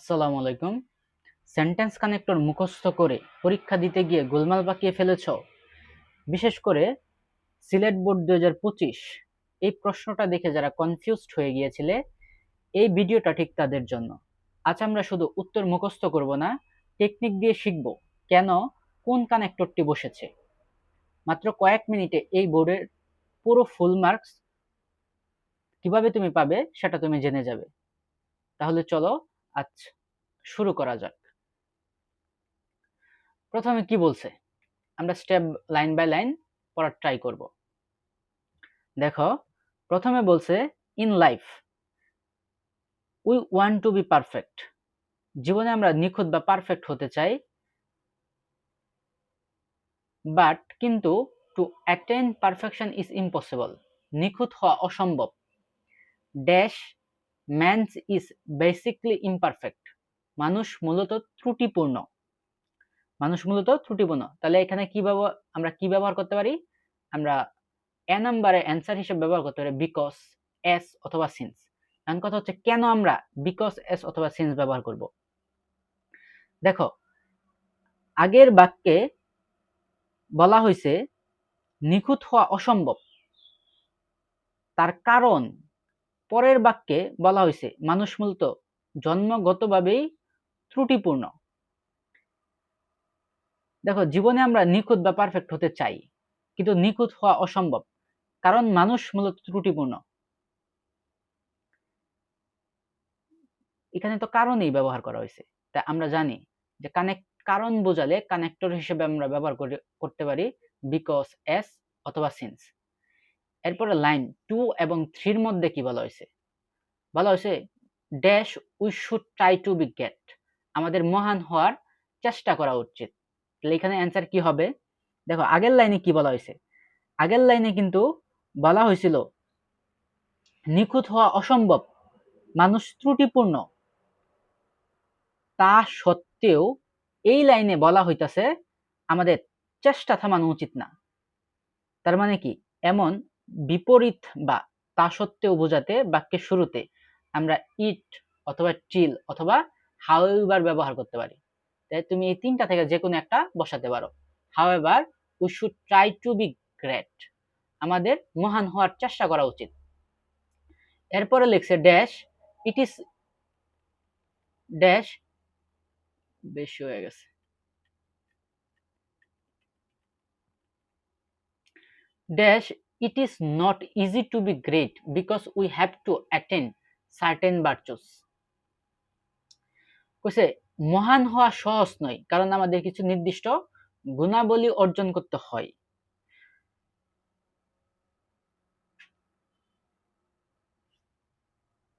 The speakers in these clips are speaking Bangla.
আসসালামু আলাইকুম। সেন্টেন্স কানেক্টর মুখস্থ করে পরীক্ষা দিতে গিয়ে গোলমাল পাকিয়ে ফেলেছ? বিশেষ করে সিলেট বোর্ড 2025 এই প্রশ্নটা দেখে যারা কনফিউজড হয়ে গিয়েছিলে, এই ভিডিওটা ঠিক তাদের জন্য। আজ আমরা শুধু উত্তর মুখস্থ করব না, টেকনিক দিয়ে শিখব কেন কোন কানেক্টরটি বসেছে। মাত্র কয়েক মিনিটে এই বোর্ডের পুরো ফুল মার্কস কিভাবে তুমি পাবে সেটা তুমি জেনে যাবে। তাহলে চলো আজ শুরু করা যাক। প্রথমে কি বলছে আমরা স্টেপ লাইন বাই লাইন পড়ার ট্রাই করব। দেখো, প্রথমে বলছে in life we want to be perfect. জীবনে আমরা নিখুঁত বা পারফেক্ট হতে চাই, বাট কিন্তু to attain perfection is impossible. নিখুঁত হওয়া অসম্ভব। Dash man's is basically imperfect. মানুষ মূলত ত্রুটিপূর্ণ। তাহলে এখানে আমরা কি ব্যবহার করতে পারি? আমরা এ নাম্বারে অ্যান্সার হিসেবে ব্যবহার করতে পারি বিকজ, এস অথবা সিন্স। এখন কথা হচ্ছে কেন আমরা বিকজ, এস অথবা সিন্স ব্যবহার করব। দেখো, আগের বাক্যে বলা হয়েছে নিখুঁত হওয়া অসম্ভব, তার কারণ পরের বাক্যে বলা হয়েছে মানুষ মূলত জন্মগতভাবেই ত্রুটিপূর্ণ। দেখো, জীবনে আমরা নিখুঁত বা পারফেক্ট হতে চাই, কিন্তু নিখুঁত হওয়া অসম্ভব, কারণ মানুষ মূলত ত্রুটিপূর্ণ। এখানে তো কারণেই ব্যবহার করা হয়েছে, তাই আমরা জানি যে কারণ বোঝালে কানেক্টর হিসেবে আমরা ব্যবহার করতে পারি বিকজ, এস অথবা সিন্স। এরপরে লাইন 2 এবং 3 এর মধ্যে কি বলা হয়েছে? বলা হয়েছে dash we should try to be great. আমাদের মহান হওয়ার চেষ্টা করা উচিত। তাহলে এখানে অ্যান্সার কি হবে? দেখো, আগের লাইনে কি বলা হয়েছে? আগের লাইনে কিন্তু বলা হয়েছিল নিখুঁত হওয়া অসম্ভব, মানুষ ত্রুটিপূর্ণ। তা সত্ত্বেও এই লাইনে বলা হইতাছে আমাদের চেষ্টা থামানো উচিত না। তার মানে কি? এমন বিপরীত বা তা সত্ত্বেও বোঝাতে বাক্যের শুরুতে আমরা ইট অথবা টিল অথবা হাউএভার ব্যবহার করতে পারি। তাই তুমি এই তিনটা থেকে যে কোনো একটা বসাতে পারো। However we should try to be great. আমাদের মহান হওয়ার চেষ্টা করা উচিত। এরপরে লিখছে ড্যাশ ইট ইজ ড্যাশ, বেশি হয়ে গেছে, dash it is not easy to be great because we have to attain certain virtues। কইছে মহান হওয়া সহজ নয়, কারণ আমাদের কিছু নির্দিষ্ট গুণাবলী অর্জন করতে হয়।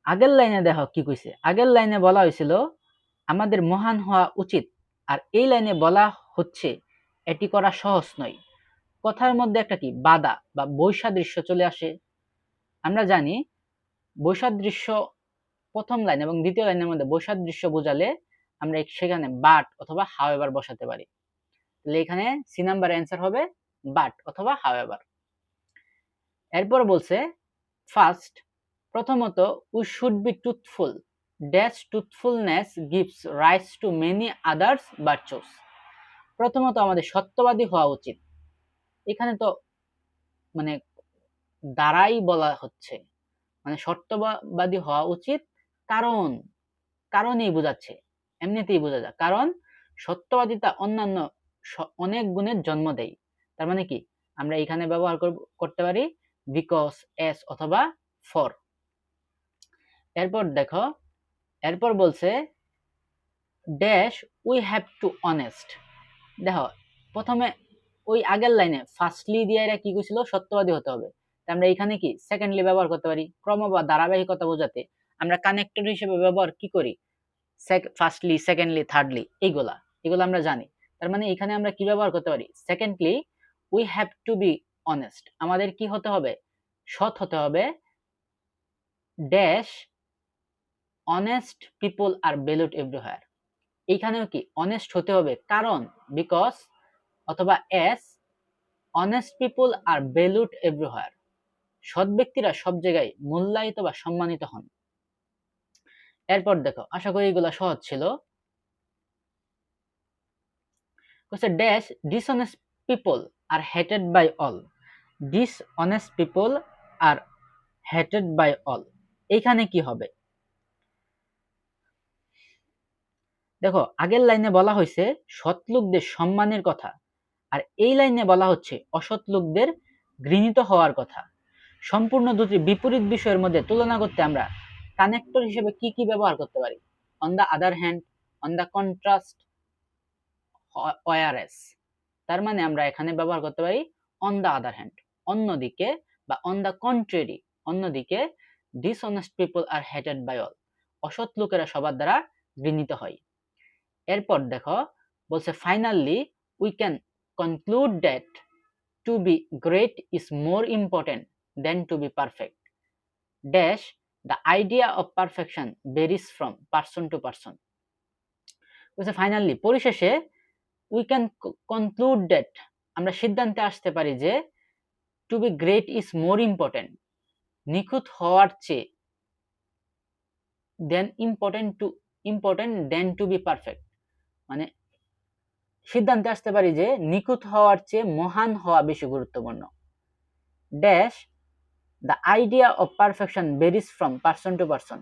আগের লাইনে দেখো কি কইছে? আগের লাইনে বলা হয়েছিল আমাদের মহান হওয়া উচিত, আর এই লাইনে বলা হচ্ছে এটি করা সহজ নয়। কথার মধ্যে একটা কি বাধা বা বৈসাদৃশ্য চলে আসে। আমরা জানি বৈসাদৃশ্য প্রথম লাইন এবং দ্বিতীয় লাইনের মধ্যে বৈসাদৃশ্য বোঝালে আমরা সেখানে বাট অথবা হাউএভার বসাতে পারি। তাহলে এখানে সি নাম্বার অ্যান্সার হবে বাট অথবা হাউএভার। এরপর বলছে ফার্স্ট, প্রথমত we should be truthful dash truthfulness gives rights to many others virtues. প্রথমত আমাদের সত্যবাদী হওয়া উচিত। এখানে তো মানে দ্বারাই বলা হচ্ছে, মানে সত্যবাদী হওয়া উচিত, কারণ কারণেই বোঝাচ্ছে, এমনিতেই বোঝা যায়, কারণ সত্যবাদিতা অন্যান্য অনেক গুণের জন্ম দেয়। তার মানে কি আমরা এখানে ব্যবহার করতে পারি বিকজ, এস অথবা ফর। এরপর দেখো, এরপর বলছে dash we have to honest. দেখো, প্রথমে ওই আগের লাইনে ফার্স্টলি দিয়ে এরা কি কইছিল? সত্যবাদী হতে হবে। আমরা এখানে কি সেকেন্ডলি ব্যবহার করতে পারি ক্রম বা ধারাবাহিকতা বোঝাতে। আমরা কানেক্টর হিসেবে ব্যবহার কি করি? ফার্স্টলি, সেকেন্ডলি, থার্ডলি, এগুলো আমরা জানি। তার মানে এখানে আমরা কি ব্যবহার করতে পারি? Secondly we have to be honest. আমাদের কি হতে হবে? সৎ হতে হবে। ড্যাশ অনেস্ট পিপল আর ভ্যালুড এভরিহোয়ার। এইখানেও কি অনেস্ট হতে হবে, কারণ বিকজ অথবা এস অনেস্ট পিপল আর ভ্যালুড এভরিহোয়ার। সৎ ব্যক্তিরা সব জায়গায় মূল্যায়িত বা সম্মানিত হন। এরপর দেখো, আশা করি এগুলা সহজ ছিল। Dash dishonest people are hated by all. Dishonest people are hated by all. এইখানে কি হবে? দেখো, আগের লাইনে বলা হয়েছে সৎ লোকদের সম্মানের কথা, আর এই লাইনে বলা হচ্ছে অসৎ লোকদের ঘৃণিত হওয়ার কথা। সম্পূর্ণ দুটি বিপরীত বিষয়ের মধ্যে তুলনা করতে আমরা কানেক্টর হিসেবে কি কি ব্যবহার করতে পারি? On the other hand, on the contrast, whereas. তার মানে আমরা এখানে ব্যবহার করতে পারি অন দ্য আদার হ্যান্ড, অন্যদিকে, বা অন দ্য কন্ট্রারি, অন্যদিকে। Dishonest people are hated by all, অসৎ লোকেরা সবার দ্বারা ঘৃণিত হয়। এরপর দেখো, বলছে finally we can conclude that to be great is more important than to be perfect. Dash the idea of perfection varies from person to person. বলছে ফাইনালি, পরিশেষে, উই ক্যান কনক্লুড দ্যাট, আমরা সিদ্ধান্তে আসতে পারি যে to be great is more important, নিখুঁত হওয়ার চেয়ে, দেন important than to be perfect, মানে সিদ্ধান্তে আসতে পারি যে নিখুঁত হওয়ার চেয়ে মহান হওয়া বেশি গুরুত্বপূর্ণ। Dash the idea of perfection varies from person to person.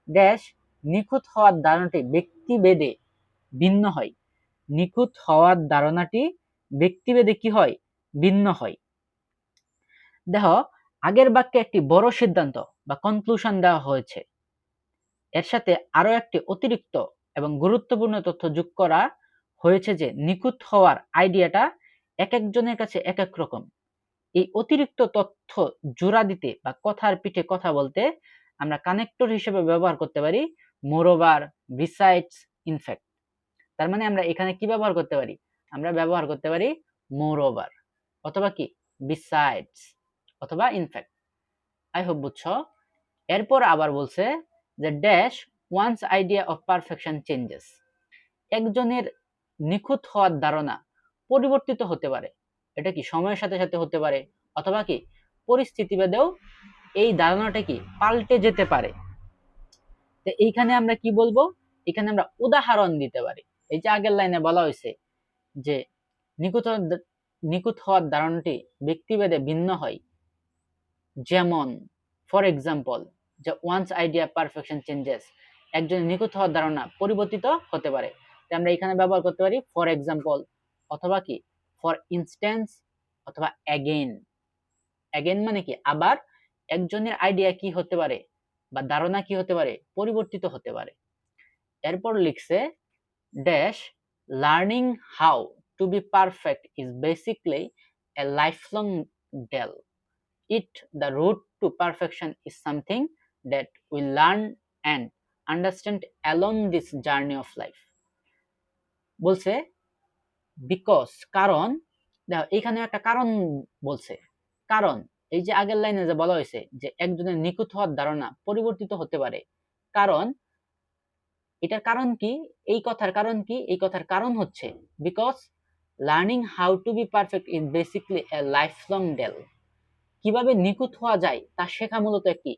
Dash নিখুঁত হওয়ার ধারণাটি ব্যক্তিভেদে ভিন্ন হয়। নিখুঁত হওয়ার ধারণাটি ব্যক্তিভেদে কি হয়? ভিন্ন হয়। দেখো, আগের বাক্যে একটি বড় সিদ্ধান্ত বা কনক্লুশন দেওয়া হয়েছে, এর সাথে আরো একটি অতিরিক্ত এবং গুরুত্বপূর্ণ তথ্য যোগ করা হয়েছে যে নিখুঁত হওয়ার আইডিয়াটা এক একজনের কাছে এক এক রকম। এই অতিরিক্ত তথ্য জোড়া দিতে বা কথার পিঠে কথা বলতে আমরা কানেক্টর হিসেবে ব্যবহার করতে পারি মোরওভার, বিসাইডস, ইনফ্যাক্ট। তার মানে আমরা এখানে কি ব্যবহার করতে পারি? আমরা ব্যবহার করতে পারি মোরওভার, অথবা কি বিসাইডস, অথবা ইনফ্যাক্ট। আই হোপ বুঝছো। এরপর আবার বলছে যে dash one's idea of perfection changes. একজনের নিখুঁত হওয়ার ধারণা পরিবর্তিত হতে পারে। এটা কি সময়ের সাথে সাথে হতে পারে, অথবা কি পরিস্থিতিভেদেও এই ধারণাটা কি পাল্টে যেতে পারে। তো এইখানে আমরা কি বলবো? এখানে আমরা উদাহরণ দিতে পারি। এই যে আগের লাইনে বলা হয়েছে যে নিখুঁত হওয়ার ধারণাটি ব্যক্তিভেদে ভিন্ন হয়, যেমন ফর এক্সাম্পল, যে ওয়ান্স আইডিয়া পারফেকশন চেঞ্জেস, একজনের নিখুঁত হওয়ার ধারণা পরিবর্তিত হতে পারে। আমরা এখানে ব্যবহার করতে পারি ফর এক্সাম্পল, অথবা কি ফর ইনস্ট্যান্স, অথবা অ্যাগেন। অ্যাগেন মানে কি আবার, একজনের আইডিয়া কি হতে পারে বা ধারণা কি হতে পারে? পরিবর্তিত হতে পারে। এরপর লিখছে dash learning how to be perfect is basically a lifelong deal. It the road to perfection is something that we learn and understand along this journey of life. বলছে বিকজ, কারণ, দেখো এখানে একটা কারণ বলছে। কারণ এই যে আগের লাইনে যে বলা হয়েছে যে একজনের নিখুঁত হওয়ার ধারণা পরিবর্তিত হতে পারে, কারণ এটার কারণ কি? এই কথার কারণ কি? এই কথার কারণ হচ্ছে because learning how to be perfect is basically a lifelong deal. কিভাবে নিখুঁত হওয়া যায় তা শেখা মূলত একটি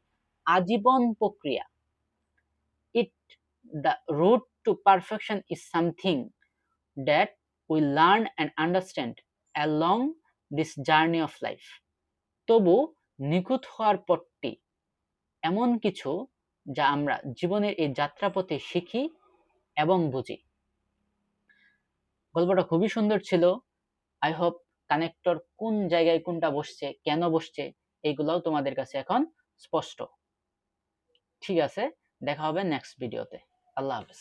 আজীবন প্রক্রিয়া। It the road to perfection is something that we learn and understand along this journey of life. তবু নিখুঁত হওয়ার পথটি এমন কিছু যা আমরা জীবনের এই যাত্রাপথে শিখি এবং বুঝি। গল্পটা খুবই সুন্দর ছিল। আই হোপ কানেক্টর কোন জায়গায় কোনটা বসছে, কেন বসছে, এইগুলাও তোমাদের কাছে এখন স্পষ্ট। ঠিক আছে, দেখা হবে নেক্সট ভিডিওতে। আল্লাহ হাফেজ।